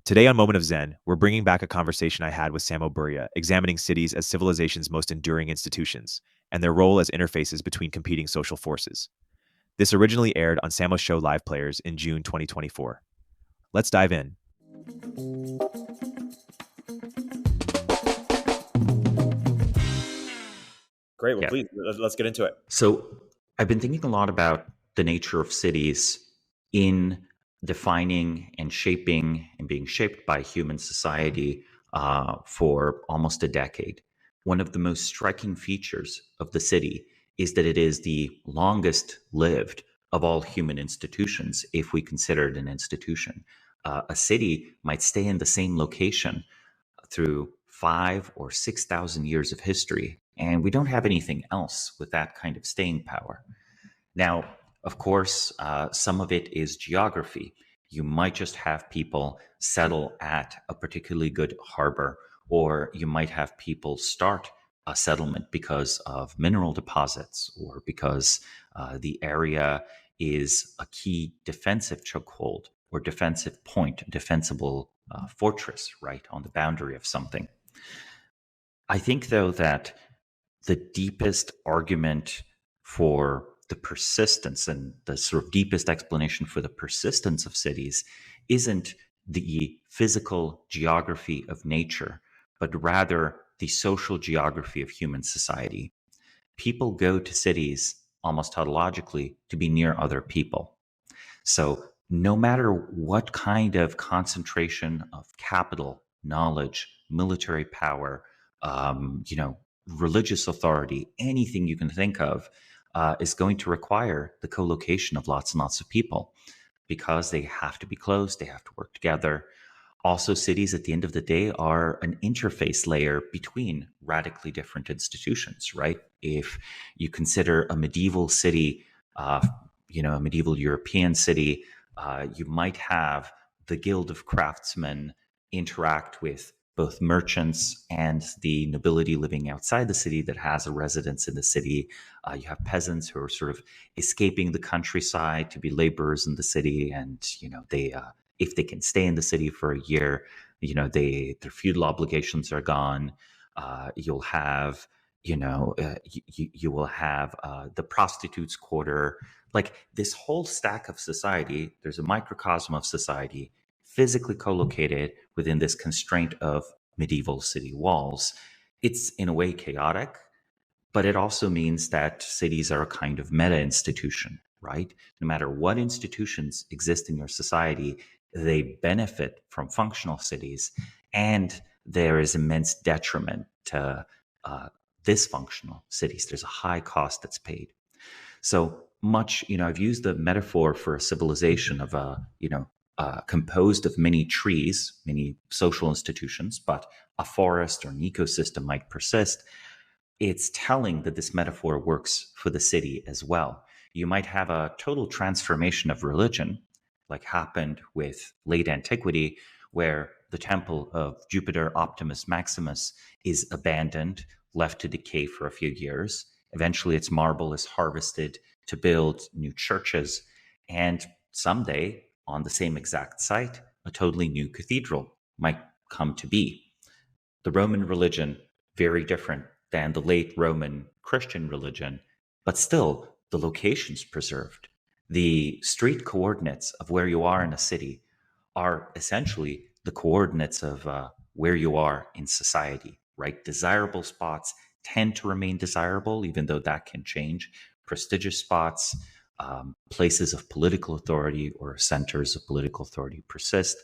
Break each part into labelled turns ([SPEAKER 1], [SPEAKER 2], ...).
[SPEAKER 1] Today on Moment of Zen, we're bringing back a conversation I had with Samo Burja, examining cities as civilization's most enduring institutions and their role as interfaces between competing social forces. This originally aired on Samo's show Live Players in June 2024. Let's dive in. Great. Well,
[SPEAKER 2] Yeah.
[SPEAKER 1] please, let's get into it.
[SPEAKER 2] So I've been thinking a lot about the nature of cities in defining and shaping and being shaped by human society for almost a decade. One of the most striking features of the city is that it is the longest lived of all human institutions, if we consider it an institution. A city might stay in the same location through 5 or 6,000 years of history. And we don't have anything else with that kind of staying power. Now, of course, some of it is geography. You might just have people settle at a particularly good harbor, or you might have people start a settlement because of mineral deposits or because the area is a key defensive chokehold or defensive point, defensible fortress, right, on the boundary of something. I think, though, that the deepest argument for the persistence and the sort of deepest explanation for the persistence of cities isn't the physical geography of nature, but rather the social geography of human society. People go to cities almost tautologically to be near other people. So, no matter what kind of concentration of capital, knowledge, military power, religious authority, anything you can think of, is going to require the co-location of lots and lots of people because they have to be close, they have to work together. Also, cities at the end of the day are an interface layer between radically different institutions, right? If you consider a medieval city, a medieval European city, you might have the Guild of Craftsmen interact with both merchants and the nobility living outside the city that has a residence in the city. You have peasants who are sort of escaping the countryside to be laborers in the city, and they if they can stay in the city for a year, their feudal obligations are gone. You'll have you will have the prostitutes' quarter, like this whole stack of society. There's a microcosm of society physically co-located within this constraint of medieval city walls. It's in a way chaotic, but it also means that cities are a kind of meta institution, right? No matter what institutions exist in your society, they benefit from functional cities, and there is immense detriment to dysfunctional cities. There's a high cost that's paid. So much, I've used the metaphor for a civilization of composed of many trees, many social institutions, but a forest or an ecosystem might persist. It's telling that this metaphor works for the city as well. You might have a total transformation of religion, like happened with late antiquity, where the temple of Jupiter Optimus Maximus is abandoned, left to decay for a few years. Eventually, its marble is harvested to build new churches. And someday, on the same exact site, a totally new cathedral might come to be. The Roman religion, very different than the late Roman Christian religion, but still the location's preserved. The street coordinates of where you are in a city are essentially the coordinates of where you are in society, right? Desirable spots tend to remain desirable, even though that can change. Prestigious spots, places of political authority or centers of political authority persist.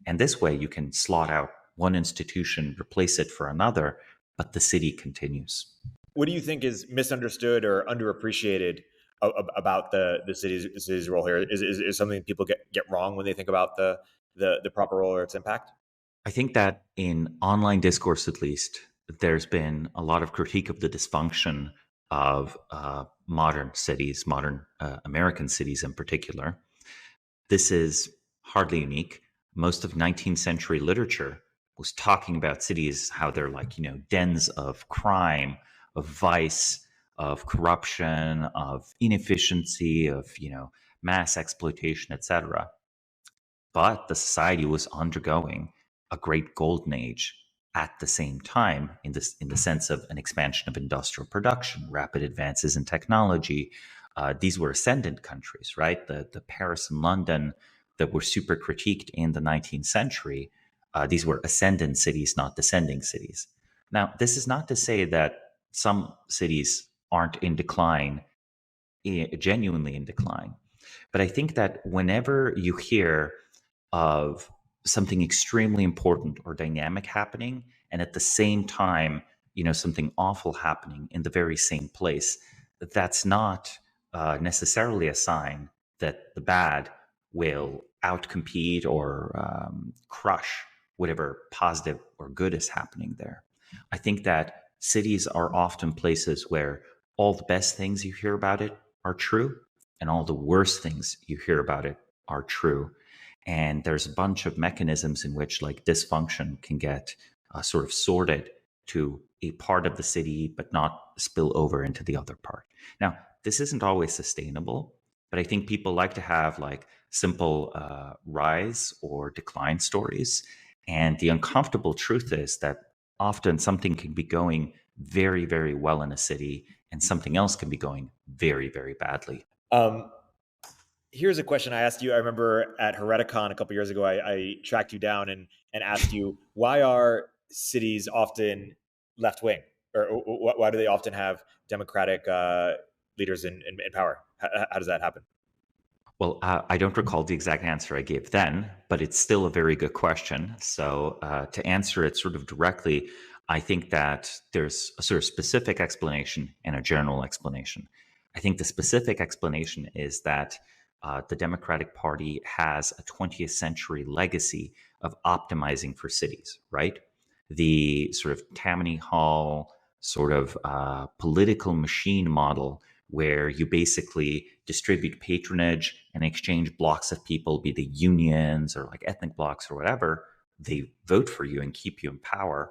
[SPEAKER 2] And this way you can slot out one institution, replace it for another, but the city continues.
[SPEAKER 1] What do you think is misunderstood or underappreciated about the city's role here? Is something people get wrong when they think about the proper role or its impact?
[SPEAKER 2] I think that in online discourse, at least, there's been a lot of critique of the dysfunction of modern cities, modern American cities in particular. This is hardly unique. Most of 19th century literature was talking about cities, how they're like, dens of crime, of vice, of corruption, of inefficiency, of, mass exploitation, etc. but the society was undergoing a great golden age at the same time, in the sense of an expansion of industrial production, rapid advances in technology. These were ascendant countries, right? The Paris and London that were super critiqued in the 19th century, these were ascendant cities, not descending cities. Now, this is not to say that some cities aren't in decline, genuinely in decline. But I think that whenever you hear of something extremely important or dynamic happening, and at the same time, something awful happening in the very same place, that's not necessarily a sign that the bad will outcompete or crush whatever positive or good is happening there. I think that cities are often places where all the best things you hear about it are true, and all the worst things you hear about it are true. And there's a bunch of mechanisms in which like dysfunction can get sort of sorted to a part of the city, but not spill over into the other part. Now, this isn't always sustainable, but I think people like to have like simple rise or decline stories. And the uncomfortable truth is that often something can be going very, very well in a city, and something else can be going very, very badly.
[SPEAKER 1] Here's a question I asked you. I remember at Hereticon a couple years ago, I tracked you down and asked you, why are cities often left wing, or why do they often have democratic leaders in power? How does that happen?
[SPEAKER 2] Well, I don't recall the exact answer I gave then, but it's still a very good question. So, to answer it sort of directly, I think that there's a sort of specific explanation and a general explanation. I think the specific explanation is that the Democratic Party has a 20th century legacy of optimizing for cities, right? The sort of Tammany Hall sort of political machine model where you basically distribute patronage and exchange blocks of people, be they unions or like ethnic blocks or whatever, they vote for you and keep you in power.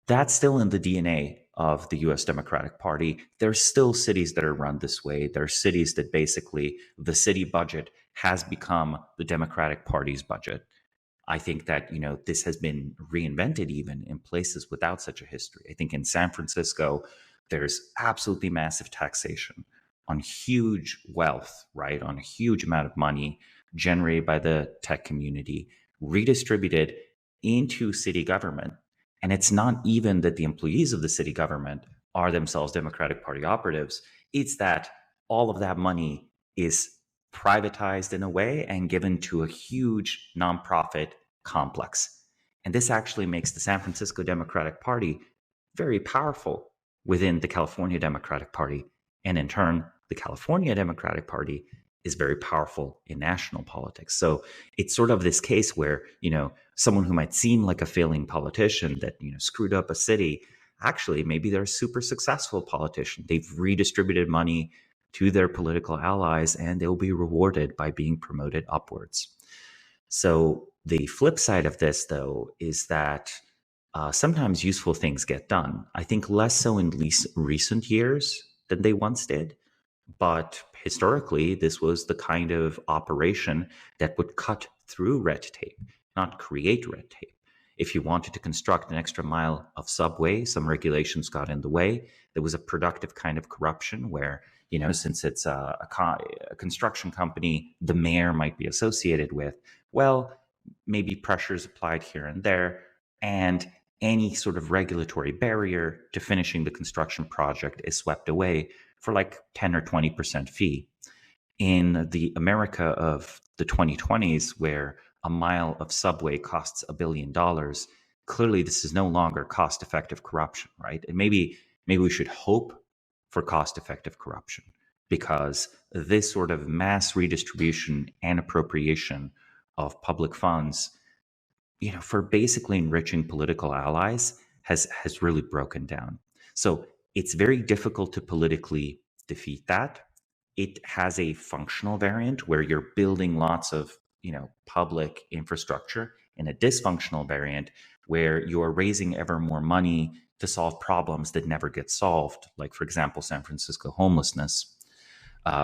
[SPEAKER 2] That's still in the DNA of the US Democratic Party. There's still cities that are run this way. There are cities that basically the city budget has become the Democratic Party's budget. I think that, this has been reinvented even in places without such a history. I think in San Francisco, there's absolutely massive taxation on huge wealth, right? On a huge amount of money generated by the tech community, redistributed into city government. And it's not even that the employees of the city government are themselves Democratic Party operatives. It's that all of that money is privatized in a way and given to a huge nonprofit complex. And this actually makes the San Francisco Democratic Party very powerful within the California Democratic Party. And in turn, the California Democratic Party is very powerful in national politics. So it's sort of this case where, someone who might seem like a failing politician that, screwed up a city, actually, maybe they're a super successful politician. They've redistributed money to their political allies and they'll be rewarded by being promoted upwards. So the flip side of this, though, is that sometimes useful things get done. I think less so in recent years than they once did. But historically, this was the kind of operation that would cut through red tape, not create red tape. If you wanted to construct an extra mile of subway, some regulations got in the way. There was a productive kind of corruption where, since it's a construction company, the mayor might be associated with, well, maybe pressures applied here and there, and any sort of regulatory barrier to finishing the construction project is swept away for like 10 or 20% fee. In the America of the 2020s, where a mile of subway costs $1 billion, clearly this is no longer cost-effective corruption, right? And maybe we should hope for cost-effective corruption, because this sort of mass redistribution and appropriation of public funds, for basically enriching political allies has really broken down. So it's very difficult to politically defeat that. It has a functional variant where you're building lots of, public infrastructure, and a dysfunctional variant where you're raising ever more money to solve problems that never get solved, like, for example, San Francisco homelessness,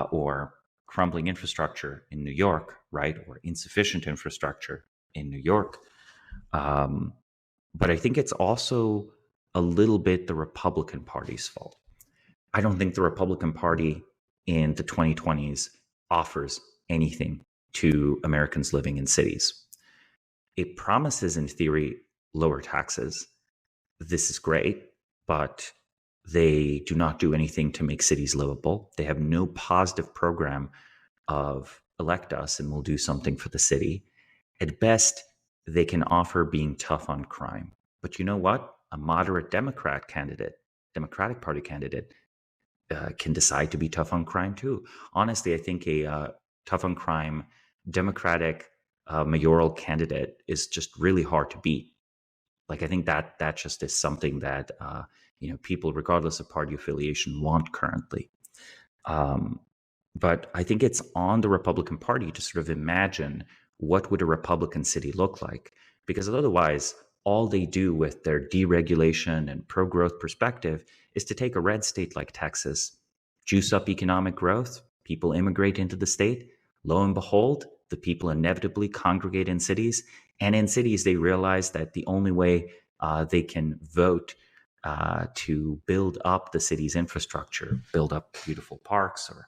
[SPEAKER 2] or crumbling infrastructure in New York, right? Or insufficient infrastructure in New York. But I think it's also a little bit the Republican Party's fault. I don't think the Republican Party in the 2020s offers anything to Americans living in cities. It promises, in theory, lower taxes. This is great, but they do not do anything to make cities livable. They have no positive program of elect us and we'll do something for the city. At best, they can offer being tough on crime. But you know what? A moderate Democratic Party candidate, can decide to be tough on crime too. Honestly, I think a tough on crime Democratic mayoral candidate is just really hard to beat. Like, I think that just is something that people, regardless of party affiliation, want currently. But I think it's on the Republican Party to sort of imagine what would a Republican city look like, because otherwise, all they do with their deregulation and pro-growth perspective is to take a red state like Texas, juice up economic growth, people immigrate into the state. Lo and behold, the people inevitably congregate in cities. And in cities, they realize that the only way they can vote to build up the city's infrastructure, build up beautiful parks, or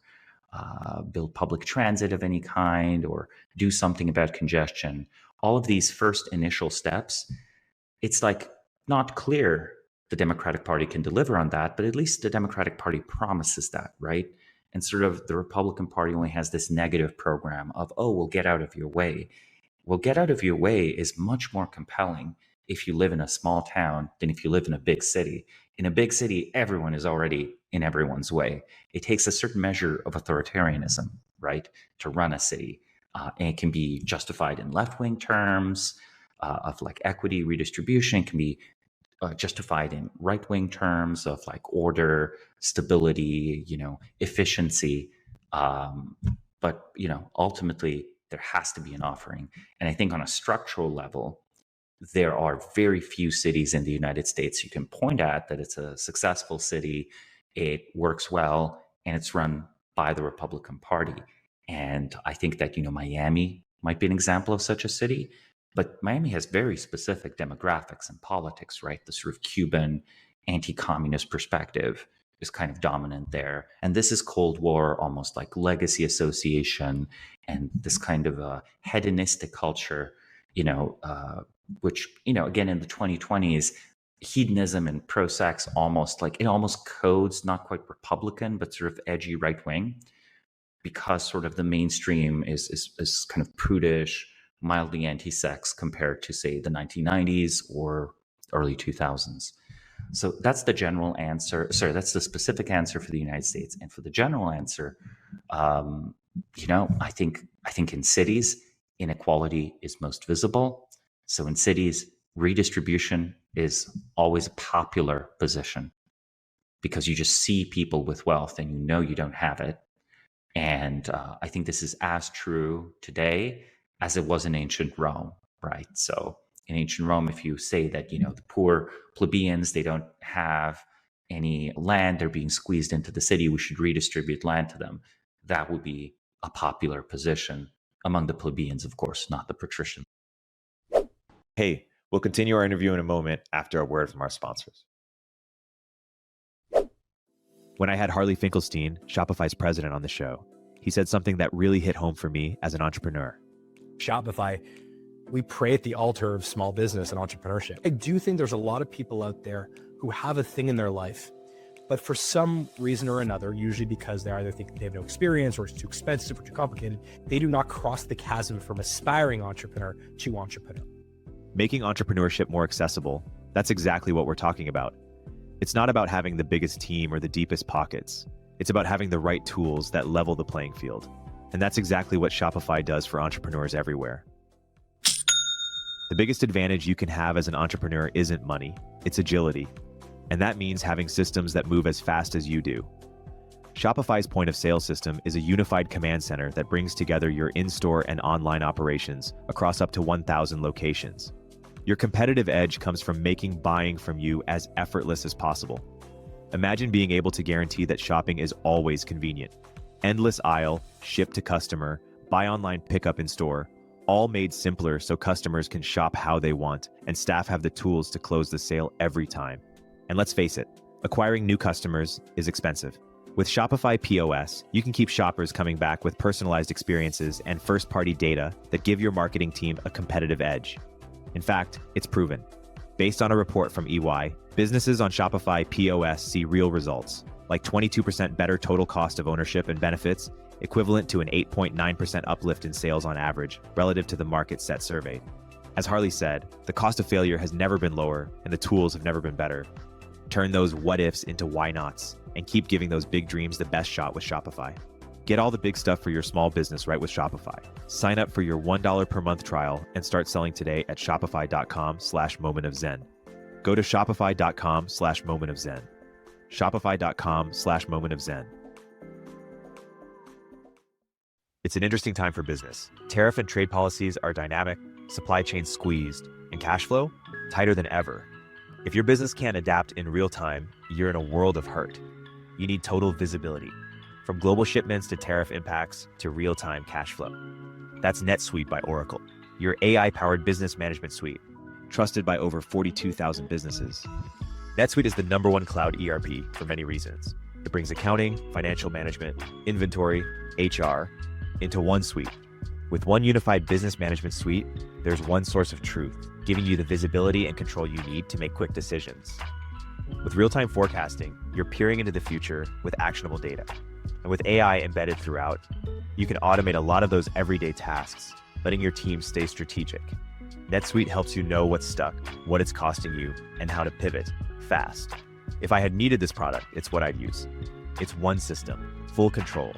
[SPEAKER 2] build public transit of any kind, or do something about congestion. All of these first initial steps, it's like not clear the Democratic Party can deliver on that, but at least the Democratic Party promises that, right? And sort of the Republican Party only has this negative program of, oh, we'll get out of your way. Well, get out of your way is much more compelling if you live in a small town than if you live in a big city. In a big city, everyone is already in everyone's way. It takes a certain measure of authoritarianism, right, to run a city. And it can be justified in left-wing terms of like equity redistribution. It can be justified in right-wing terms of like order, stability, efficiency. But ultimately, there has to be an offering. And I think on a structural level, there are very few cities in the United States you can point at that it's a successful city, it works well, and it's run by the Republican Party. And I think that, Miami might be an example of such a city, but Miami has very specific demographics and politics, right? The sort of Cuban anti-communist perspective is kind of dominant there. And this is Cold War, almost like legacy association, and this kind of a hedonistic culture, which, again, in the 2020s, hedonism and pro-sex almost codes not quite Republican, but sort of edgy right wing, because sort of the mainstream is kind of prudish, mildly anti-sex compared to, say, the 1990s or early 2000s. So that's the general answer. Sorry, that's the specific answer for the United States. And for the general answer, I think in cities, inequality is most visible. So in cities, redistribution is always a popular position because you just see people with wealth and you don't have it. And I think this is as true today as it was in ancient Rome, right? So in ancient Rome, if you say that, the poor plebeians, they don't have any land, they're being squeezed into the city, we should redistribute land to them. That would be a popular position among the plebeians, of course, not the patricians.
[SPEAKER 1] Hey, we'll continue our interview in a moment after a word from our sponsors. When I had Harley Finkelstein, Shopify's president, on the show, he said something that really hit home for me as an entrepreneur.
[SPEAKER 3] Shopify, we pray at the altar of small business and entrepreneurship. I do think there's a lot of people out there who have a thing in their life, but for some reason or another, usually because they either think they have no experience or it's too expensive or too complicated, they do not cross the chasm from aspiring entrepreneur to entrepreneur.
[SPEAKER 1] Making entrepreneurship more accessible, that's exactly what we're talking about. It's not about having the biggest team or the deepest pockets. It's about having the right tools that level the playing field. And that's exactly what Shopify does for entrepreneurs everywhere. The biggest advantage you can have as an entrepreneur isn't money, it's agility. And that means having systems that move as fast as you do. Shopify's point of sale system is a unified command center that brings together your in-store and online operations across up to 1,000 locations. Your competitive edge comes from making buying from you as effortless as possible. Imagine being able to guarantee that shopping is always convenient. Endless aisle, ship to customer, buy online, pickup in store, all made simpler so customers can shop how they want and staff have the tools to close the sale every time. And let's face it, acquiring new customers is expensive. With Shopify POS, you can keep shoppers coming back with personalized experiences and first-party data that give your marketing team a competitive edge. In fact, it's proven. Based on a report from EY, businesses on Shopify POS see real results, like 22% better total cost of ownership and benefits, equivalent to an 8.9% uplift in sales on average relative to the market set survey. As Harley said, the cost of failure has never been lower and the tools have never been better. Turn those what ifs into why nots and keep giving those big dreams the best shot with Shopify. Get all the big stuff for your small business right with Shopify. Sign up for your $1 per month trial and start selling today at shopify.com/momentofzen. Go to shopify.com/momentofzen. Shopify.com/momentofzen. It's an interesting time for business. Tariff and trade policies are dynamic, supply chains squeezed, and cash flow tighter than ever. If your business can't adapt in real time, you're in a world of hurt. You need total visibility, from global shipments to tariff impacts to real-time cash flow. That's NetSuite by Oracle, your AI-powered business management suite, trusted by over 42,000 businesses. NetSuite is the #1 cloud ERP for many reasons. It brings accounting, financial management, inventory, HR into one suite. With one unified business management suite, there's one source of truth, giving you the visibility and control you need to make quick decisions. With real-time forecasting, you're peering into the future with actionable data. And with AI embedded throughout, you can automate a lot of those everyday tasks, letting your team stay strategic. NetSuite helps you know what's stuck, what it's costing you, and how to pivot fast. If I had needed this product, it's what I'd use. It's one system, full control.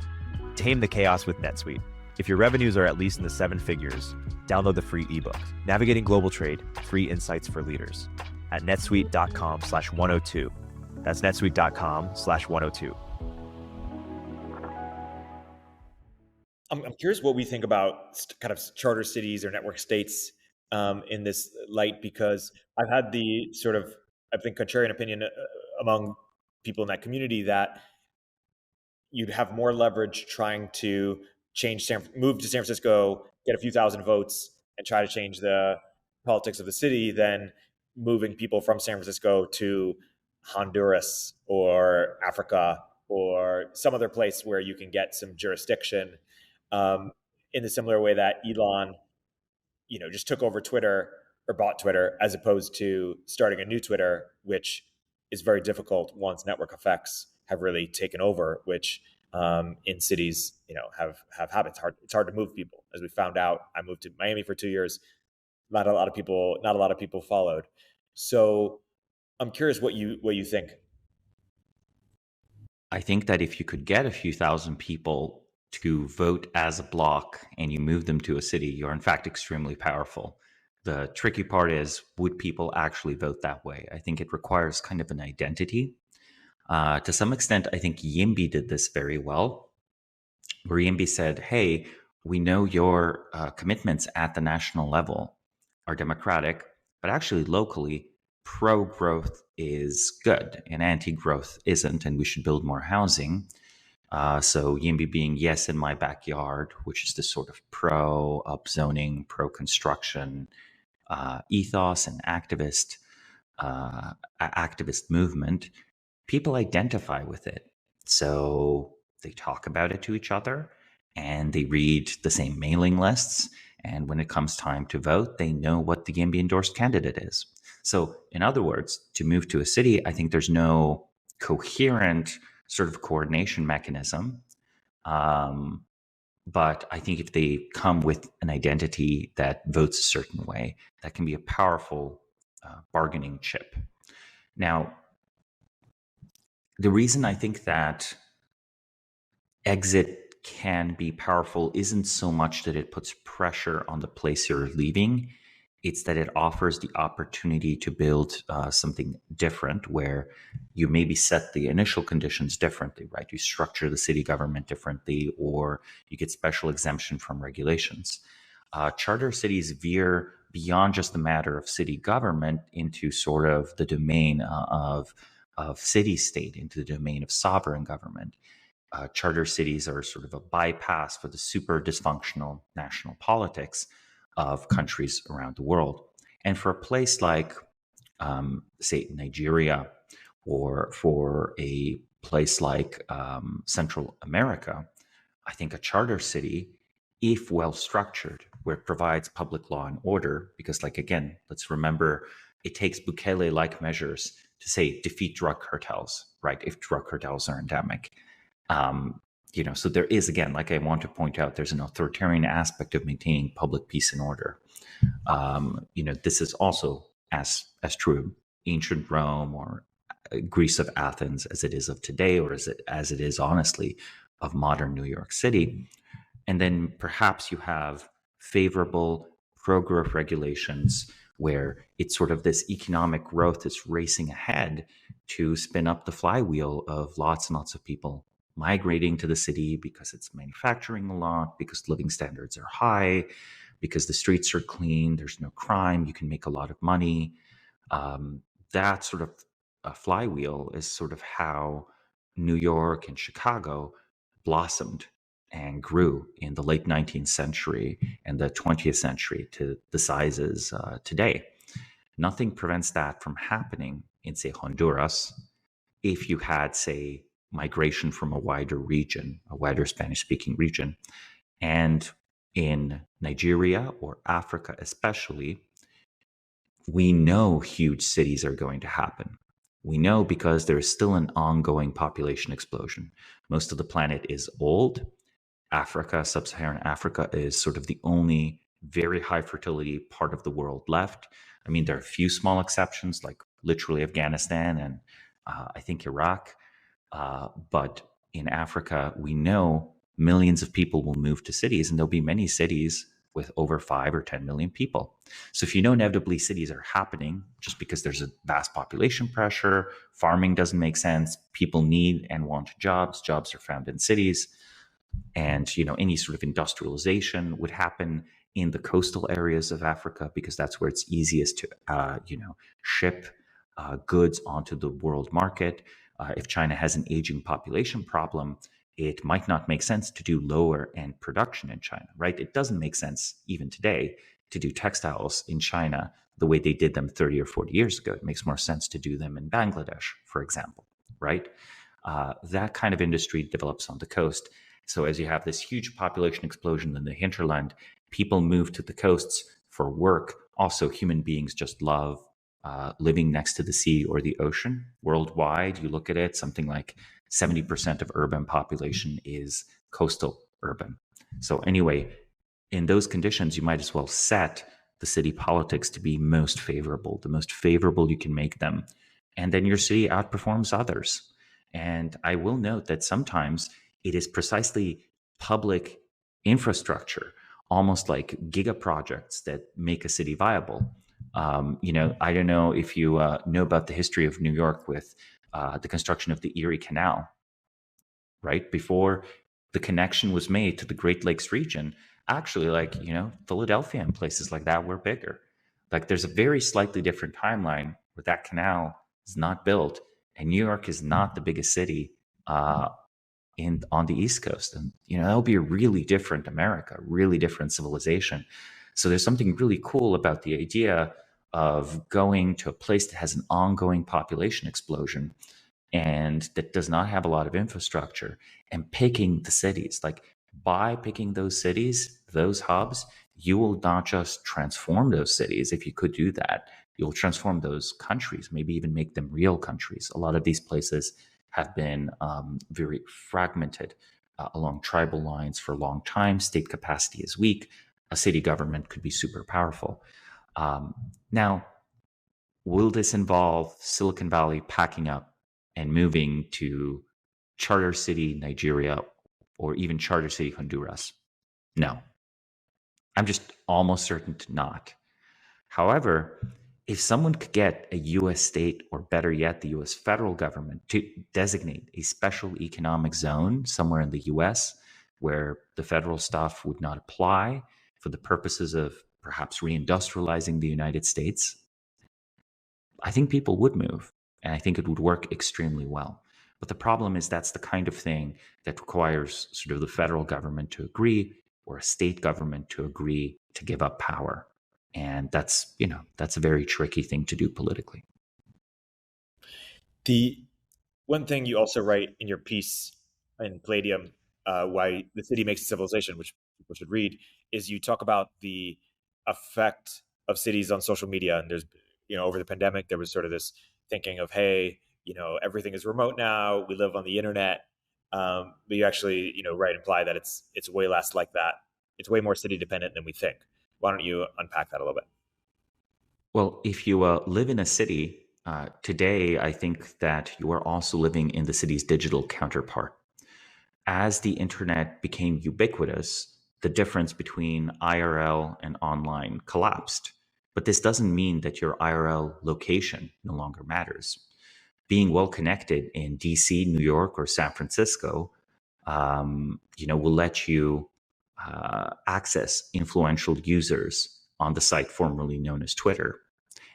[SPEAKER 1] Tame the chaos with NetSuite. If your revenues are at least in the 7 figures, download the free ebook, Navigating Global Trade, Free Insights for Leaders, at netsuite.com/102. That's netsuite.com/102.
[SPEAKER 4] I'm curious what we think about kind of charter cities or network states in this light, because I've had the sort of, I think, contrarian opinion among people in that community that you'd have more leverage trying to move to San Francisco, get a few thousand votes, and try to change the politics of the city than moving people from San Francisco to Honduras or Africa or some other place where you can get some jurisdiction. In the similar way that Elon, just took over Twitter or bought Twitter, as opposed to starting a new Twitter, which is very difficult once network effects have really taken over, which in cities, have habits. It's hard to move people. As we found out, I moved to Miami for 2 years. Not a lot of people followed. So I'm curious what you think.
[SPEAKER 2] I think that if you could get a few thousand people to vote as a block and you move them to a city, you're in fact extremely powerful. The tricky part is, would people actually vote that way? I think it requires kind of an identity. To some extent, I think YIMBY did this very well, where YIMBY said, hey, we know your commitments at the national level are democratic, but actually locally, pro-growth is good and anti-growth isn't, and we should build more housing. So YIMBY being yes in my backyard, which is this sort of pro-upzoning, pro-construction ethos and activist movement. People identify with it. So they talk about it to each other and they read the same mailing lists. And when it comes time to vote, they know what the YIMBY endorsed candidate is. So in other words, to move to a city, I think there's no coherent sort of coordination mechanism. But I think if they come with an identity that votes a certain way, that can be a powerful bargaining chip. Now, the reason I think that exit can be powerful isn't so much that it puts pressure on the place you're leaving. It's that it offers the opportunity to build something different, where you maybe set the initial conditions differently, right? You structure the city government differently, or you get special exemption from regulations. Charter cities veer beyond just the matter of city government into sort of the domain of city-state, into the domain of sovereign government. charter cities are sort of a bypass for the super dysfunctional national politics of countries around the world. And for a place like, say, Nigeria, or for a place like Central America, I think a charter city, if well structured, where it provides public law and order, because, like, again, let's remember, it takes Bukele-like measures to, say, defeat drug cartels, right? If drug cartels are endemic. So there is, again, like I want to point out, there's an authoritarian aspect of maintaining public peace and order. This is also as true of ancient Rome or Greece of Athens as it is of today, or as it is honestly of modern New York City. And then perhaps you have favorable pro-growth regulations where it's sort of this economic growth is racing ahead to spin up the flywheel of lots and lots of people migrating to the city because it's manufacturing a lot, because living standards are high, because the streets are clean, there's no crime, you can make a lot of money. That sort of a flywheel is sort of how New York and Chicago blossomed and grew in the late 19th century and the 20th century to the sizes today. Nothing prevents that from happening in, say, Honduras, if you had, say, migration from a wider region, a wider Spanish-speaking region. And in Nigeria or Africa especially, we know huge cities are going to happen. We know because there is still an ongoing population explosion. Most of the planet is old. Africa, sub-Saharan Africa, is sort of the only very high fertility part of the world left. I mean, there are a few small exceptions, like literally Afghanistan and I think Iraq. But in Africa, we know millions of people will move to cities, and there'll be many cities with over 5 or 10 million people. So if you know inevitably cities are happening just because there's a vast population pressure, farming doesn't make sense, people need and want jobs, jobs are found in cities, and any sort of industrialization would happen in the coastal areas of Africa because that's where it's easiest to ship goods onto the world market. If China has an aging population problem, it might not make sense to do lower end production in China, right? It doesn't make sense even today to do textiles in China the way they did them 30 or 40 years ago. It makes more sense to do them in Bangladesh, for example, right? That kind of industry develops on the coast. So as you have this huge population explosion in the hinterland, people move to the coasts for work. Also, human beings just love living next to the sea or the ocean. Worldwide, you look at it, something like 70% of urban population is coastal urban. So anyway, in those conditions, you might as well set the city politics to be most favorable, the most favorable you can make them. And then your city outperforms others. And I will note that sometimes it is precisely public infrastructure, almost like giga projects, that make a city viable. I don't know if you know about the history of New York with the construction of the Erie Canal, right? Before the connection was made to the Great Lakes region, actually, Philadelphia and places like that were bigger. Like, there's a very slightly different timeline where that canal is not built, and New York is not the biggest city on the East Coast. And, that'll be a really different America, really different civilization. So there's something really cool about the idea of going to a place that has an ongoing population explosion and that does not have a lot of infrastructure, and picking the cities. Like, by picking those cities, those hubs, you will not just transform those cities. If you could do that, you'll transform those countries, maybe even make them real countries. A lot of these places have been very fragmented along tribal lines for a long time. State capacity is weak. A city government could be super powerful. Now, will this involve Silicon Valley packing up and moving to Charter City, Nigeria, or even Charter City, Honduras? No. I'm just almost certain to not. However, if someone could get a US state, or better yet, the US federal government, to designate a special economic zone somewhere in the US where the federal stuff would not apply for the purposes of perhaps reindustrializing the United States, I think people would move, and I think it would work extremely well. But the problem is that's the kind of thing that requires sort of the federal government to agree or a state government to agree to give up power. And that's, that's a very tricky thing to do politically.
[SPEAKER 4] The one thing you also write in your piece in Palladium, why the city makes a civilization, which people should read, is you talk about the effect of cities on social media. And there's, over the pandemic, there was sort of this thinking of, hey, everything is remote now. We live on the internet. But you actually, imply that it's way less like that. It's way more city dependent than we think. Why don't you unpack that a little bit?
[SPEAKER 2] Well, if you live in a city, today, I think that you are also living in the city's digital counterpart. As the internet became ubiquitous, the difference between IRL and online collapsed. But this doesn't mean that your IRL location no longer matters. Being well connected in DC, New York, or San Francisco, will let you access influential users on the site formerly known as Twitter.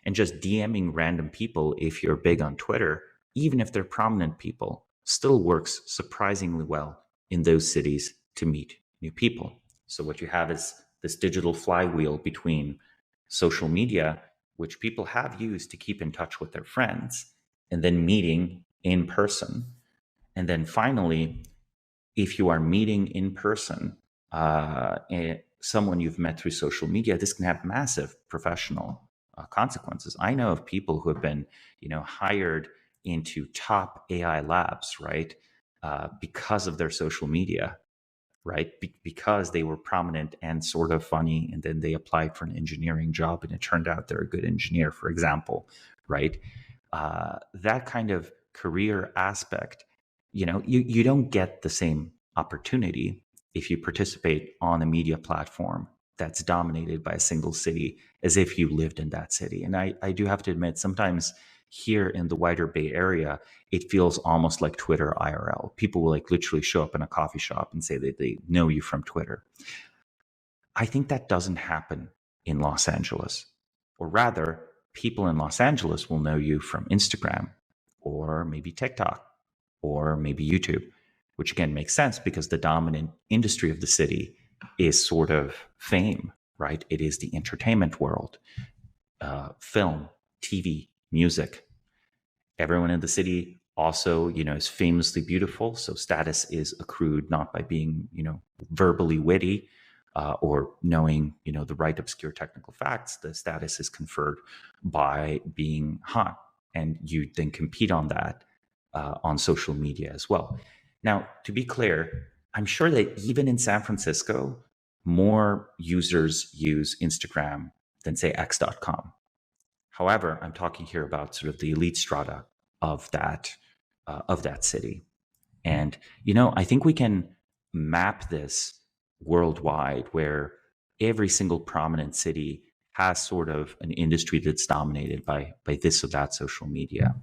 [SPEAKER 2] And just DMing random people, if you're big on Twitter, even if they're prominent people, still works surprisingly well in those cities to meet new people. So what you have is this digital flywheel between social media, which people have used to keep in touch with their friends, and then meeting in person. And then finally, if you are meeting in person, someone you've met through social media, this can have massive professional consequences. I know of people who have been, hired into top AI labs, right, because of their social media, right, because they were prominent and sort of funny, and then they applied for an engineering job, and it turned out they're a good engineer, for example, right? That kind of career aspect, you don't get the same opportunity if you participate on a media platform that's dominated by a single city as if you lived in that city. And I do have to admit, sometimes here in the wider Bay Area, it feels almost like Twitter IRL. People will literally show up in a coffee shop and say that they know you from Twitter. I think that doesn't happen in Los Angeles. Or rather, people in Los Angeles will know you from Instagram or maybe TikTok or maybe YouTube, which again makes sense because the dominant industry of the city is sort of fame, right? It is the entertainment world, film, TV, music. Everyone in the city also, is famously beautiful. So status is accrued not by being, verbally witty or knowing, the right obscure technical facts. The status is conferred by being hot, and you then compete on that on social media as well. Now, to be clear, I'm sure that even in San Francisco, more users use Instagram than, say, X.com. However, I'm talking here about sort of the elite strata of that city. And, I think we can map this worldwide where every single prominent city has sort of an industry that's dominated by this or that social media.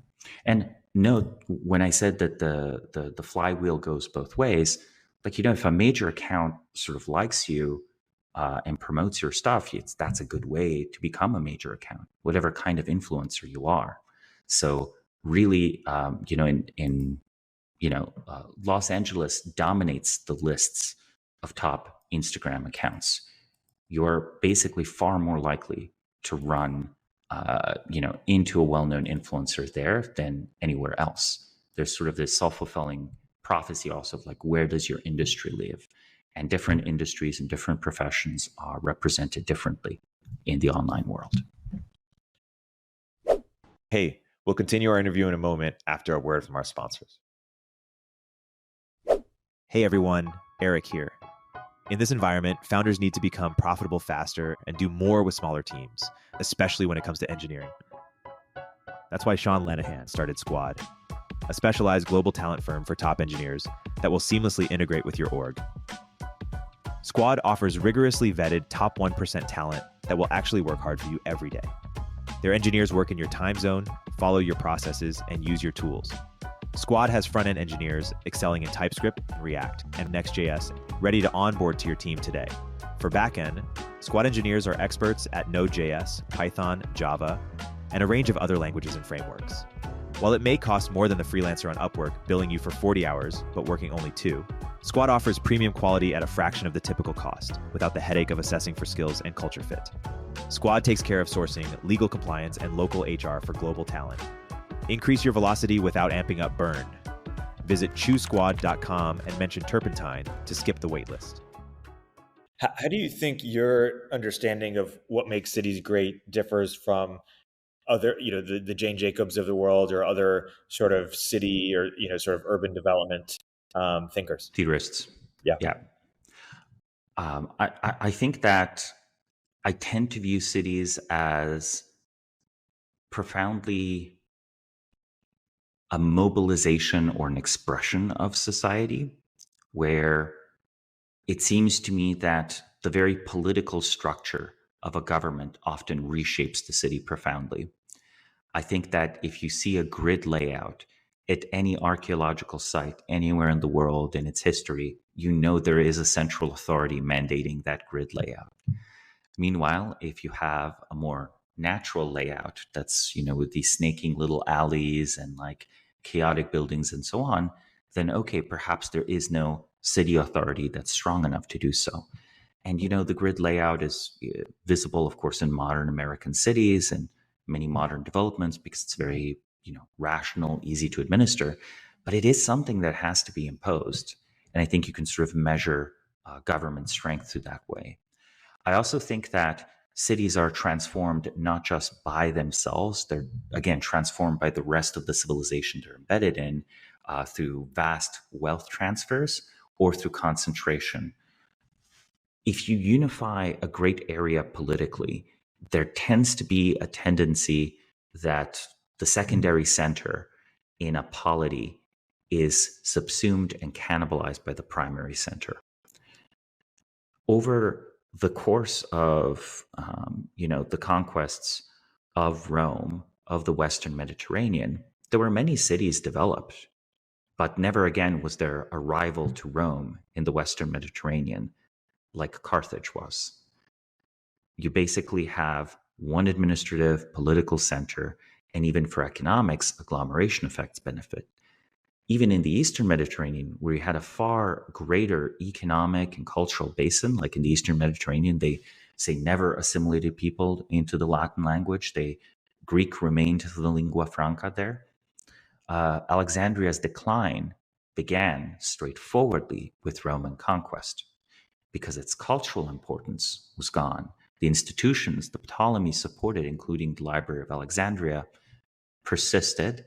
[SPEAKER 2] And note, when I said that the flywheel goes both ways, if a major account sort of likes you and promotes your stuff, that's a good way to become a major account, whatever kind of influencer you are. So really, Los Angeles dominates the lists of top Instagram accounts. You're basically far more likely to run into a well-known influencer there than anywhere else. There's sort of this self-fulfilling prophecy also of where does your industry live? And different industries and different professions are represented differently in the online world.
[SPEAKER 1] Hey, we'll continue our interview in a moment after a word from our sponsors. Hey everyone, Erik here. In this environment, founders need to become profitable faster and do more with smaller teams, especially when it comes to engineering. That's why Sean Lanahan started Squad, a specialized global talent firm for top engineers that will seamlessly integrate with your org. Squad offers rigorously vetted top 1% talent that will actually work hard for you every day. Their engineers work in your time zone, follow your processes, and use your tools. Squad has front-end engineers excelling in TypeScript and React and Next.js ready to onboard to your team today. For backend, Squad engineers are experts at Node.js, Python, Java, and a range of other languages and frameworks. While it may cost more than the freelancer on Upwork, billing you for 40 hours, but working only 2, Squad offers premium quality at a fraction of the typical cost, without the headache of assessing for skills and culture fit. Squad takes care of sourcing, legal compliance, and local HR for global talent. Increase your velocity without amping up burn. Visit choosesquad.com and mention Turpentine to skip the waitlist.
[SPEAKER 4] How do you think your understanding of what makes cities great differs from other, the Jane Jacobs of the world or other sort of city or, sort of urban development thinkers?
[SPEAKER 2] Theorists.
[SPEAKER 4] Yeah.
[SPEAKER 2] Yeah. I think that I tend to view cities as profoundly a mobilization or an expression of society, where it seems to me that the very political structure of a government often reshapes the city profoundly. I think that if you see a grid layout at any archaeological site anywhere in the world in its history, you know there is a central authority mandating that grid layout. Meanwhile, if you have a more natural layout that's, with these snaking little alleys and like chaotic buildings and so on, then okay, perhaps there is no city authority that's strong enough to do so. And, the grid layout is visible, of course, in modern American cities and many modern developments because it's very, rational, easy to administer. But it is something that has to be imposed. And I think you can sort of measure government strength through that way. I also think that cities are transformed not just by themselves, they're, again, transformed by the rest of the civilization they're embedded in through vast wealth transfers or through concentration. If you unify a great area politically, there tends to be a tendency that the secondary center in a polity is subsumed and cannibalized by the primary center. Over the course of, the conquests of Rome, of the Western Mediterranean, there were many cities developed, but never again was there a rival to Rome in the Western Mediterranean like Carthage was. You basically have one administrative political center, and even for economics, agglomeration effects benefit. Even in the Eastern Mediterranean, where you had a far greater economic and cultural basin, like in the Eastern Mediterranean, they say never assimilated people into the Latin language. Greek remained the lingua franca there. Alexandria's decline began straightforwardly with Roman conquest because its cultural importance was gone. The institutions the Ptolemies supported, including the Library of Alexandria, persisted,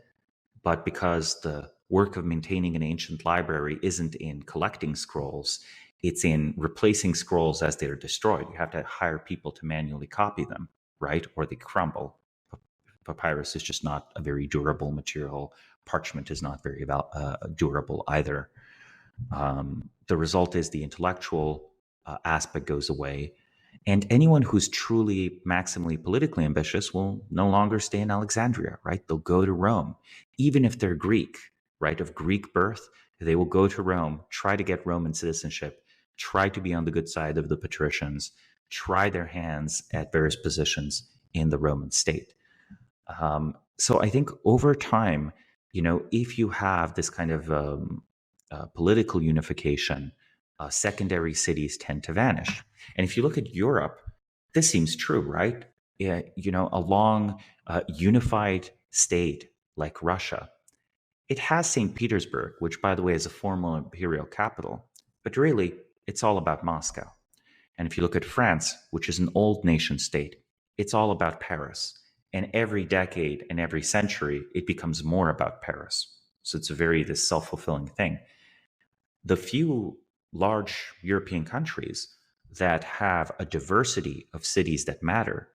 [SPEAKER 2] but because the work of maintaining an ancient library isn't in collecting scrolls, it's in replacing scrolls as they're destroyed. You have to hire people to manually copy them, right? Or they crumble. Papyrus is just not a very durable material. Parchment is not very durable either. The result is the intellectual aspect goes away. And anyone who's truly maximally politically ambitious will no longer stay in Alexandria, right? They'll go to Rome. Even if they're Greek, right, of Greek birth, they will go to Rome, try to get Roman citizenship, try to be on the good side of the patricians, try their hands at various positions in the Roman state. So I think over time, if you have this kind of political unification, secondary cities tend to vanish. And if you look at Europe, this seems true, right? A long unified state like Russia, it has St. Petersburg, which, by the way, is a formal imperial capital, but really it's all about Moscow. And if you look at France, which is an old nation state, it's all about Paris. And every decade and every century, it becomes more about Paris. So it's this self-fulfilling thing. The few large European countries that have a diversity of cities that matter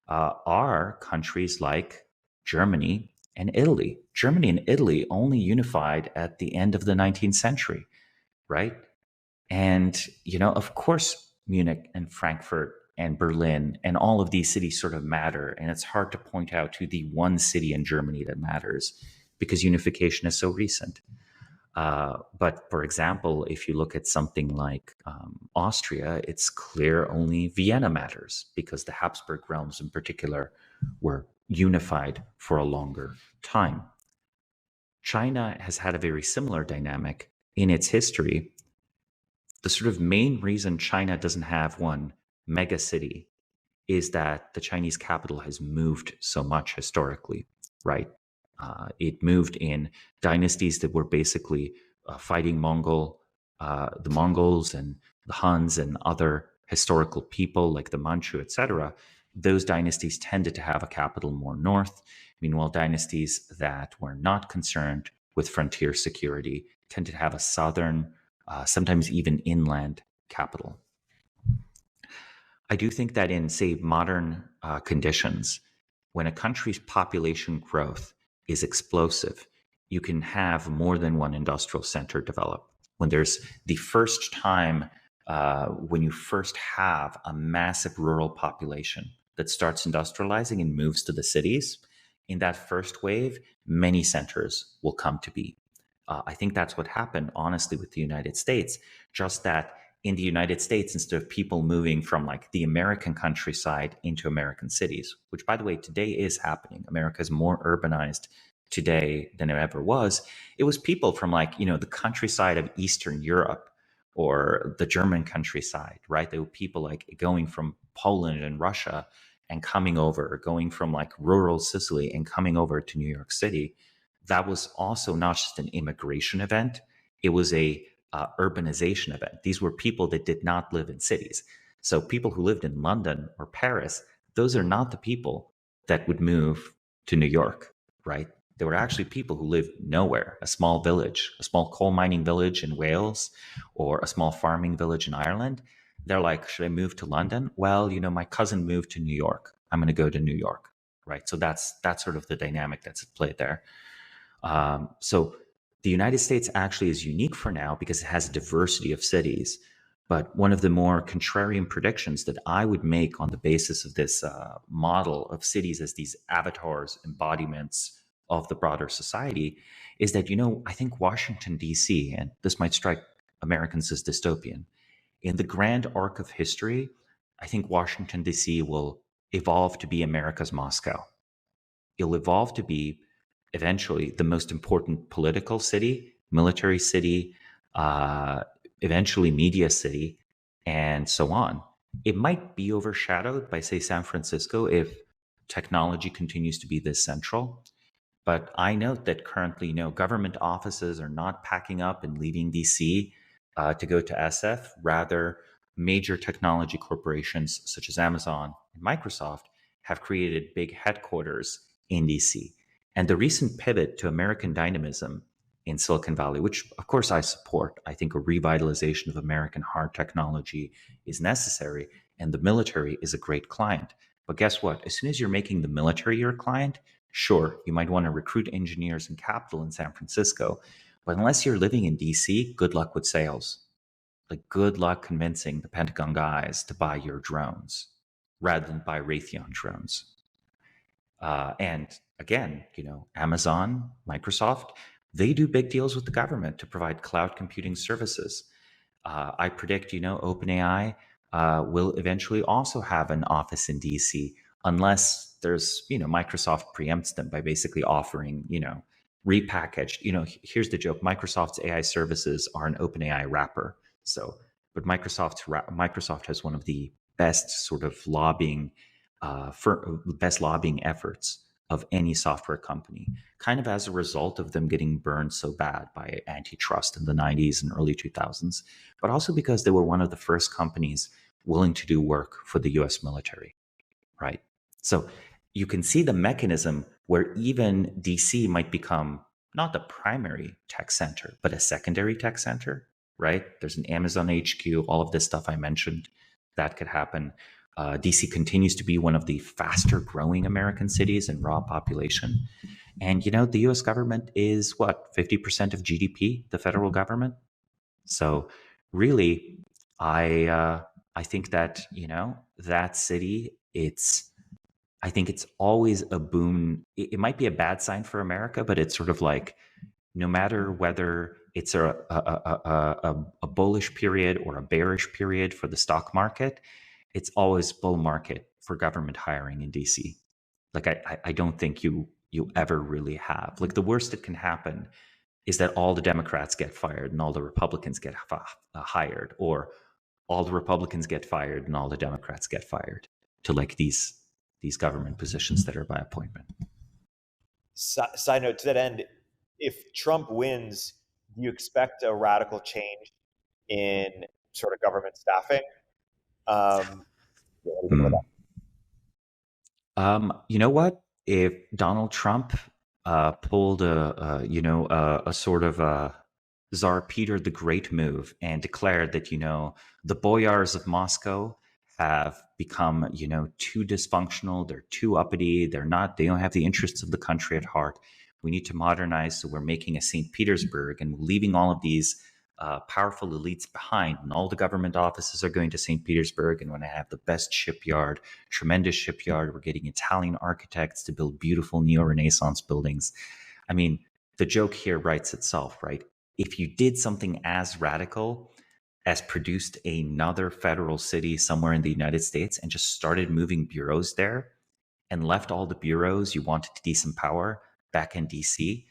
[SPEAKER 2] are countries like Germany and Italy. Germany and Italy only unified at the end of the 19th century, right? And, of course, Munich and Frankfurt and Berlin and all of these cities sort of matter. And it's hard to point out to the one city in Germany that matters because unification is so recent. But for example, if you look at something like Austria, it's clear only Vienna matters because the Habsburg realms in particular were unified for a longer time. China has had a very similar dynamic in its history. The sort of main reason China doesn't have one mega city is that the Chinese capital has moved so much historically, right? It moved in dynasties that were basically fighting the Mongols and the Huns and other historical people like the Manchu, etc. Those dynasties tended to have a capital more north. Meanwhile, dynasties that were not concerned with frontier security tended to have a southern, sometimes even inland capital. I do think that in, say, modern conditions, when a country's population growth is explosive, you can have more than one industrial center develop. When there's the first time, when you first have a massive rural population that starts industrializing and moves to the cities, in that first wave, many centers will come to be. I think that's what happened, honestly, with the United States, just that in the United States, instead of people moving from like the American countryside into American cities, which by the way, today is happening. America is more urbanized today than it ever was. It was people from like, the countryside of Eastern Europe or the German countryside, right? There were people like going from Poland and Russia and coming over, going from like rural Sicily and coming over to New York City. That was also not just an immigration event. It was a urbanization event. These were people that did not live in cities. So people who lived in London or Paris, those are not the people that would move to New York, right? There were actually people who lived nowhere, a small village, a small coal mining village in Wales or a small farming village in Ireland. They're like, should I move to London? Well, my cousin moved to New York. I'm going to go to New York, right? So that's sort of the dynamic that's at play there. So the United States actually is unique for now because it has a diversity of cities. But one of the more contrarian predictions that I would make on the basis of this model of cities as these avatars, embodiments of the broader society is that, I think Washington, D.C., and this might strike Americans as dystopian, in the grand arc of history, I think Washington, D.C. will evolve to be America's Moscow. It'll evolve to be eventually the most important political city, military city, eventually media city, and so on. It might be overshadowed by, say, San Francisco if technology continues to be this central. But I note that currently, government offices are not packing up and leaving DC to go to SF. Rather, major technology corporations such as Amazon and Microsoft have created big headquarters in DC. And the recent pivot to American dynamism in Silicon Valley, which of course I support, I think a revitalization of American hard technology is necessary, and the military is a great client. But guess what? As soon as you're making the military your client, sure, you might want to recruit engineers and capital in San Francisco, but unless you're living in DC, good luck with sales. Like, good luck convincing the Pentagon guys to buy your drones rather than buy Raytheon drones. And again, Amazon, Microsoft, they do big deals with the government to provide cloud computing services. I predict, OpenAI will eventually also have an office in DC, unless there's, Microsoft preempts them by basically offering, repackaged. Here's the joke: Microsoft's AI services are an OpenAI wrapper. So, but Microsoft has one of the best sort of lobbying efforts of any software company, kind of as a result of them getting burned so bad by antitrust in the 90s and early 2000s, but also because they were one of the first companies willing to do work for the US military, right? So you can see the mechanism where even DC might become not the primary tech center, but a secondary tech center, right? There's an Amazon HQ, all of this stuff I mentioned, that could happen. DC continues to be one of the faster growing American cities in raw population. And, the US government is what, 50% of GDP, the federal government? So really, I think that, that city, I think it's always a boon. It might be a bad sign for America, but it's sort of like, no matter whether it's a bullish period or a bearish period for the stock market, it's always bull market for government hiring in DC. Like, I don't think you you ever really have. Like, the worst that can happen is that all the Democrats get fired and all the Republicans get hired, or all the Republicans get fired and all the Democrats get fired to like these government positions that are by appointment.
[SPEAKER 4] Side note to that end, if Trump wins, do you expect a radical change in sort of government staffing? What do you think about
[SPEAKER 2] You know what? If Donald Trump pulled a sort of a Tsar Peter the Great move and declared that, the boyars of Moscow have become, too dysfunctional, they're too uppity, they don't have the interests of the country at heart. We need to modernize, so we're making a St. Petersburg and leaving all of these powerful elites behind, and all the government offices are going to St. Petersburg, and when I have the best shipyard, tremendous shipyard, we're getting Italian architects to build beautiful neo-Renaissance buildings. I mean, the joke here writes itself, right? If you did something as radical as produced another federal city somewhere in the United States and just started moving bureaus there and left all the bureaus you wanted to disempower back in DC,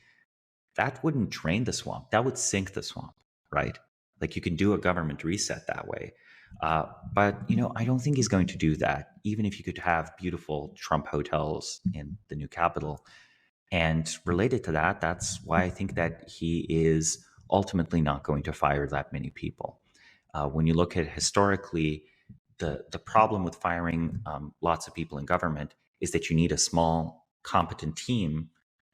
[SPEAKER 2] that wouldn't drain the swamp. That would sink the swamp, right? Like, you can do a government reset that way. But, I don't think he's going to do that, even if you could have beautiful Trump hotels in the new capital. And related to that, that's why I think that he is ultimately not going to fire that many people. When you look at historically, the problem with firing lots of people in government is that you need a small, competent team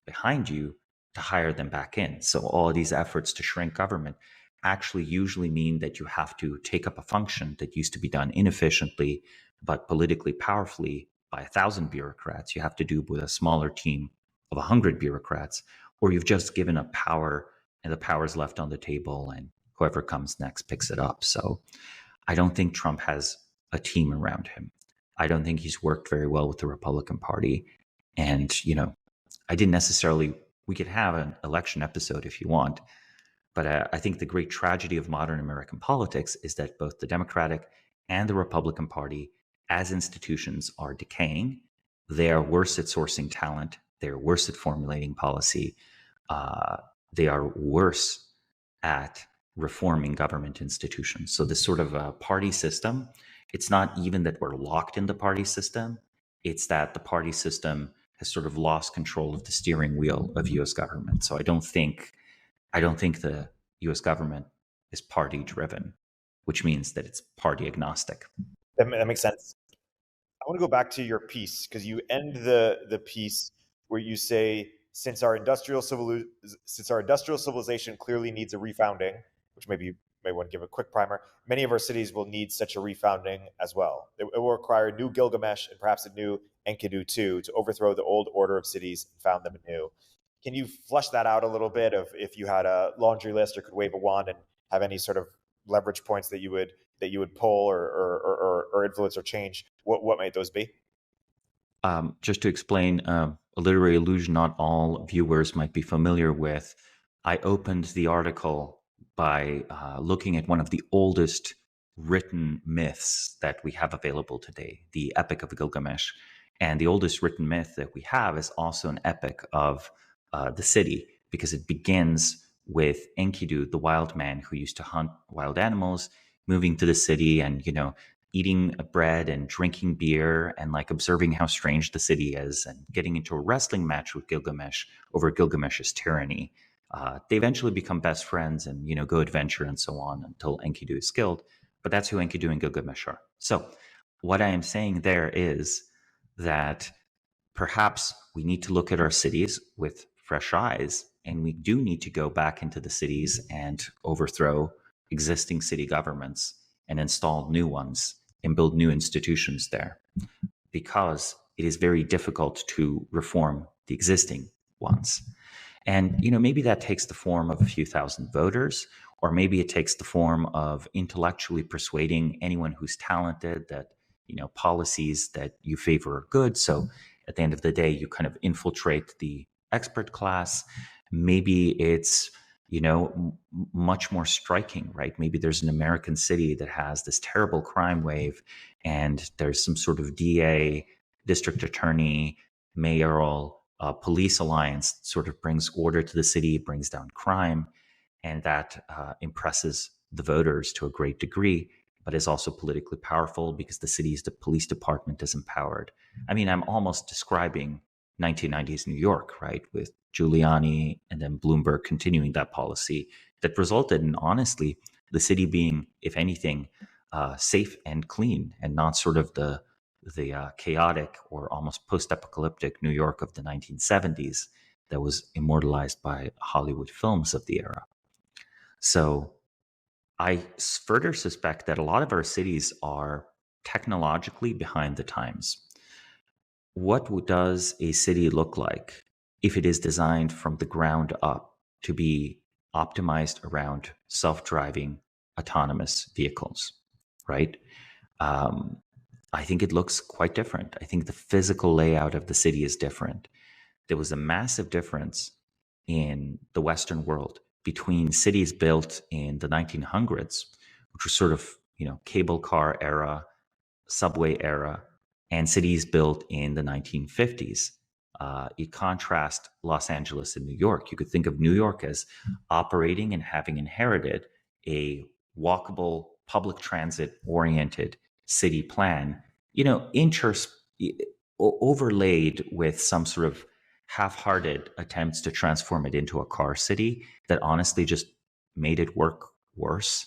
[SPEAKER 2] behind you to hire them back in. So all of these efforts to shrink government actually usually mean that you have to take up a function that used to be done inefficiently, but politically powerfully by 1,000 bureaucrats. You have to do with a smaller team of 100 bureaucrats, or you've just given up power and the power is left on the table and whoever comes next picks it up. So I don't think Trump has a team around him. I don't think he's worked very well with the Republican Party. And, I didn't necessarily, we could have an election episode if you want, but I think the great tragedy of modern American politics is that both the Democratic and the Republican Party as institutions are decaying. They are worse at sourcing talent. They're worse at formulating policy. They are worse at reforming government institutions. So this sort of a party system, it's not even that we're locked in the party system. It's that the party system has sort of lost control of the steering wheel of U.S. government. So I don't think the U.S. government is party driven, which means that it's party agnostic.
[SPEAKER 4] that? That makes sense. I want to go back to your piece, because you end the piece where you say, since our industrial civilization clearly needs a refounding, which maybe you may want to give a quick primer, many of our cities will need such a refounding as well. It will require a new Gilgamesh and perhaps a new Enkidu too, to overthrow the old order of cities and found them anew. Can you flesh that out a little bit, of if you had a laundry list or could wave a wand and have any sort of leverage points that you would pull or influence or change, what might those be?
[SPEAKER 2] Just to explain a literary allusion not all viewers might be familiar with, I opened the article by looking at one of the oldest written myths that we have available today, the Epic of Gilgamesh. And the oldest written myth that we have is also an epic of the city, because it begins with Enkidu, the wild man who used to hunt wild animals, moving to the city and, eating bread and drinking beer and like observing how strange the city is and getting into a wrestling match with Gilgamesh over Gilgamesh's tyranny. They eventually become best friends and, go adventure and so on until Enkidu is killed. But that's who Enkidu and Gilgamesh are. So what I am saying there is that perhaps we need to look at our cities with fresh eyes, and we do need to go back into the cities and overthrow existing city governments and install new ones and build new institutions there, because it is very difficult to reform the existing ones. And, maybe that takes the form of a few thousand voters, or maybe it takes the form of intellectually persuading anyone who's talented that, policies that you favor are good. So at the end of the day, you kind of infiltrate the expert class. Maybe it's, much more striking, right? Maybe there's an American city that has this terrible crime wave, and there's some sort of DA, district attorney, mayoral police alliance sort of brings order to the city, brings down crime, and that impresses the voters to a great degree, but is also politically powerful because the police department is empowered. I mean, I'm almost describing 1990s New York, right, with Giuliani and then Bloomberg continuing that policy that resulted in, honestly, the city being, if anything, safe and clean, and not sort of the chaotic or almost post-apocalyptic New York of the 1970s that was immortalized by Hollywood films of the era. So I further suspect that a lot of our cities are technologically behind the times. What does a city look like if it is designed from the ground up to be optimized around self-driving autonomous vehicles, right? Um, I think it looks quite different. I think the physical layout of the city is different. There was a massive difference in the Western world between cities built in the 1900s, which was sort of, cable car era, subway era, and cities built in the 1950s. You contrast Los Angeles and New York. You could think of New York as operating and having inherited a walkable, public transit oriented city plan, overlaid with some sort of half-hearted attempts to transform it into a car city that honestly just made it work worse.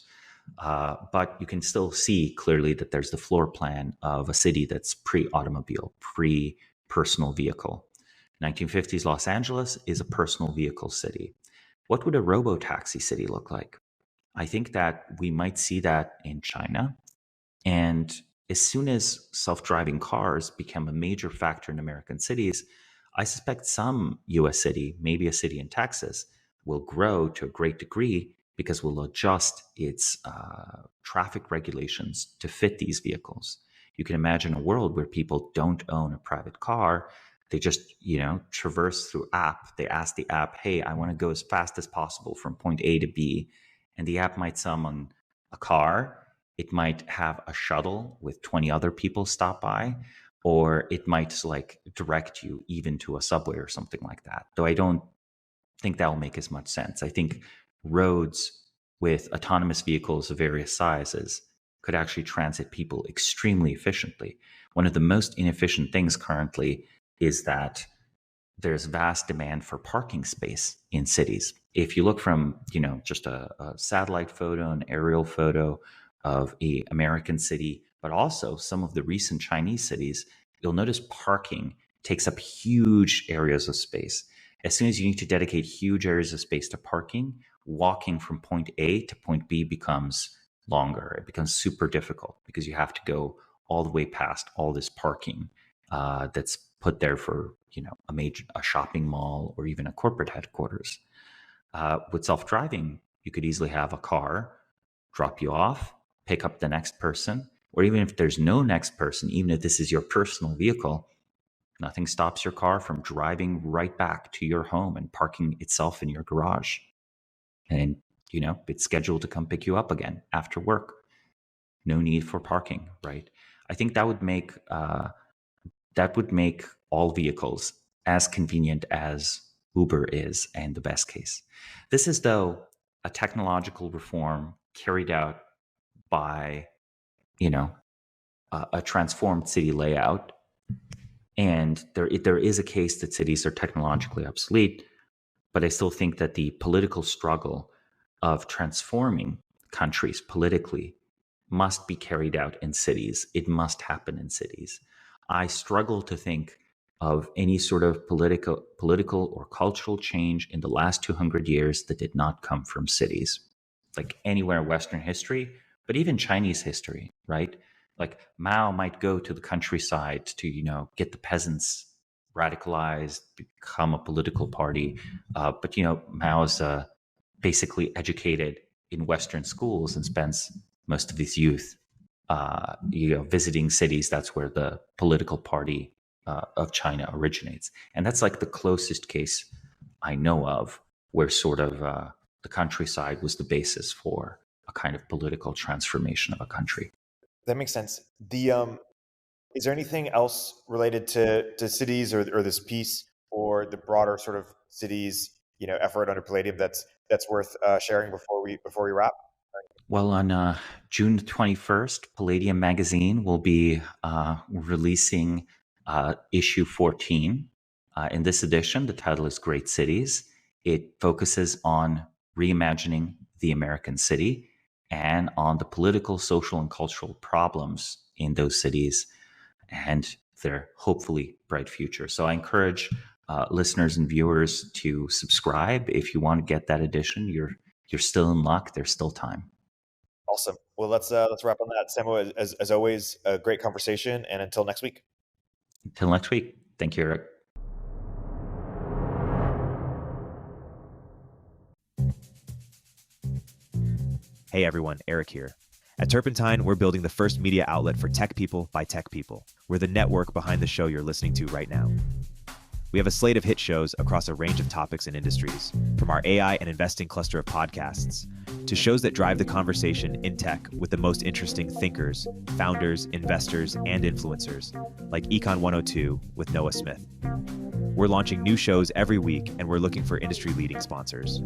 [SPEAKER 2] But you can still see clearly that there's the floor plan of a city that's pre-automobile, pre-personal vehicle. 1950s Los Angeles is a personal vehicle city. What would a robo-taxi city look like? I think that we might see that in China. And as soon as self-driving cars become a major factor in American cities, I suspect some US city, maybe a city in Texas, will grow to a great degree because we'll adjust its traffic regulations to fit these vehicles. You can imagine a world where people don't own a private car. They just, traverse through app. They ask the app, hey, I want to go as fast as possible from point A to B. And the app might summon a car. It might have a shuttle with 20 other people stop by, or it might direct you even to a subway or something like that. Though I don't think that will make as much sense. I think roads with autonomous vehicles of various sizes could actually transit people extremely efficiently. One of the most inefficient things currently is that there's vast demand for parking space in cities. If you look from, just a satellite photo, an aerial photo of a American city, but also some of the recent Chinese cities, you'll notice parking takes up huge areas of space. As soon as you need to dedicate huge areas of space to parking, walking from point A to point B becomes longer. It becomes super difficult because you have to go all the way past all this parking that's put there for a shopping mall or even a corporate headquarters. With self-driving, you could easily have a car drop you off, pick up the next person, or even if there's no next person, even if this is your personal vehicle, nothing stops your car from driving right back to your home and parking itself in your garage. And it's scheduled to come pick you up again after work. No need for parking, right? I think that would make all vehicles as convenient as Uber is, and the best case. This is, though, a technological reform carried out by, a transformed city layout. And there is a case that cities are technologically obsolete, but I still think that the political struggle of transforming countries politically must be carried out in cities. It must happen in cities. I struggle to think of any sort of political or cultural change in the last 200 years that did not come from cities, like anywhere in Western history, but even Chinese history, right? Like Mao might go to the countryside to, get the peasants radicalized, become a political party. But Mao's basically educated in Western schools and spends most of his youth, visiting cities. That's where the political party of China originates. And that's like the closest case I know of where sort of the countryside was the basis for a kind of political transformation of a country.
[SPEAKER 4] That makes sense. Is there anything else related to cities or this piece or or the broader sort of cities, effort under Palladium that's worth sharing before we wrap?
[SPEAKER 2] Well, on June 21st, Palladium magazine will be releasing issue 14. In this edition, the title is Great Cities. It focuses on reimagining the American city and on the political, social, and cultural problems in those cities and their hopefully bright future. So I encourage listeners and viewers to subscribe. If you want to get that edition, you're still in luck. There's still time.
[SPEAKER 4] Awesome. Well, let's wrap on that. Samo, as always, a great conversation, and until next week.
[SPEAKER 2] Until next week. Thank you, Erik.
[SPEAKER 1] Hey everyone, Erik here. At Turpentine, we're building the first media outlet for tech people by tech people. We're the network behind the show you're listening to right now. We have a slate of hit shows across a range of topics and industries, from our AI and investing cluster of podcasts to shows that drive the conversation in tech with the most interesting thinkers, founders, investors, and influencers, like Econ 102 with Noah Smith. We're launching new shows every week, and we're looking for industry-leading sponsors.